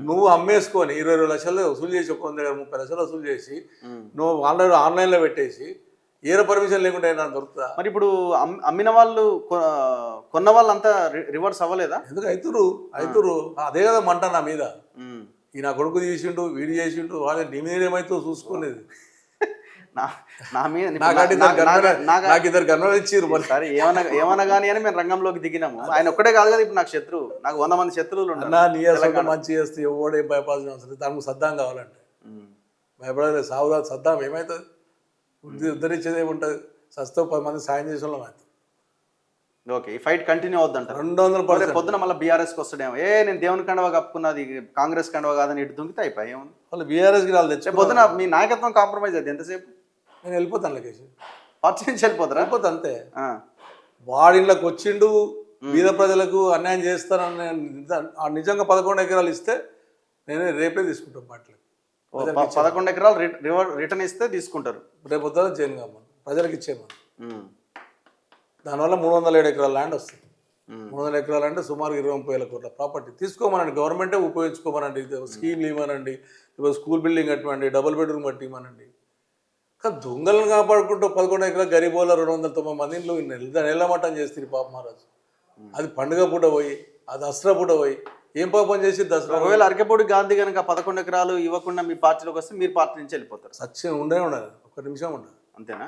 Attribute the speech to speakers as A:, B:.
A: నువ్వు అమ్మేసుకొని 22 లక్షలు వసూలు చేసి ఒక 30 లక్షలు వసూలు చేసి నువ్వు ఆల్రెడీ ఆన్లైన్లో పెట్టేసి ఏర పర్మిషన్ లేకుండా నాకు దొరుకుతా.
B: మరి ఇప్పుడు అమ్మిన వాళ్ళు కొన్న వాళ్ళంతా రివర్స్ అవ్వలేదా?
A: ఎందుకు అవుతురు అదే కదా మంట నా మీద. ఈ నా కొడుకు చేసిండు, వీడు చేసిండు, వాళ్ళు నీ మీద ఏమైతే చూసుకునేది.
B: నా మీద
A: నాకు ఇద్దరు గన్నులు ఇచ్చిర్రు. మరి
B: సరే ఏమన్నా కానీ అని మేము రంగంలోకి దిగినాము. ఆయన ఒక్కడే కాదు కదా ఇప్పుడు నాకు శత్రువు, నాకు 100 మంది శత్రువులు
A: ఉన్నా. నీ అసలు మంచి చేస్తే ఎవడేం భయపడాల్సిన అవసరం లేదు. దానికి సద్దాం కావాలంటే భయపడలేదు. సావుదా సద్దాం ఏమవుతుంది? ఉద్ధరించేది ఏముంటుంది? సస్తో 10 మంది సాయం చేసే వాళ్ళం అవుతుంది.
B: ఓకే, ఈ ఫైట్ కంటిన్యూ అవుద్దంట.
A: 200%
B: పొద్దున మళ్ళీ బీఆర్ఎస్కి వస్తాడేమో. నేను దేవుని కండవ కప్పుకున్నది కాంగ్రెస్ కండవ కాదని ఇటు దుంకితే అయిపోయి ఏముంది.
A: వాళ్ళు బీఆర్ఎస్కి వాళ్ళు తెచ్చే
B: పొద్దున మీ నాయకత్వం కాంప్రమైజ్ అవుతుంది ఎంతసేపు?
A: నేను వెళ్ళిపోతాను లకేష్,
B: పార్టీ నుంచి వెళ్ళిపోతారా?
A: వెళ్ళిపోతా అంతే. వాడిళ్ళకి వచ్చిండు బీద ప్రజలకు అన్యాయం చేస్తానని నిజంగా 11 ఎకరాలు ఇస్తే నేనే రేపే తీసుకుంటాను పార్టీలకు.
B: 11 ఎకరాలు రిటర్న్ ఇస్తే తీసుకుంటారు.
A: రేపు పొద్దున చేయను కామని ప్రజలకు ఇచ్చేయమని. దానివల్ల 307 ఎకరాల ల్యాండ్ వస్తుంది. 300 ఎకరాలు అంటే సుమారు 20-30 కోట్ల ప్రాపర్టీ తీసుకోమనండి. గవర్నమెంటే ఉపయోగించుకోమనండి, స్కీమ్లు ఇవ్వనండి, ఇప్పుడు స్కూల్ బిల్డింగ్ కట్టమండి, డబుల్ బెడ్రూమ్ కట్టి ఇవ్వనండి. కానీ దొంగలను కాపాడుకుంటూ 11 ఎకరాల గరీబోళ్ళ 290 మంది ఇంట్లో నెలమట్టం చేస్తుంది పాప మహారాజు. అది పండుగ పూట పోయి, అది దసరా పూట పోయి ఏం పాపం చేసి దసరా.
B: ఒకవేళ అరకెపూడి గాంధీ కనుక 11 ఎకరాలు ఇవ్వకుండా మీ పార్టీలోకి వస్తే మీరు పార్టీ నుంచి వెళ్ళిపోతారు.
A: సత్యం ఉండే ఉండాలి, ఒక్క నిమిషం ఉండదు.
B: అంతేనా?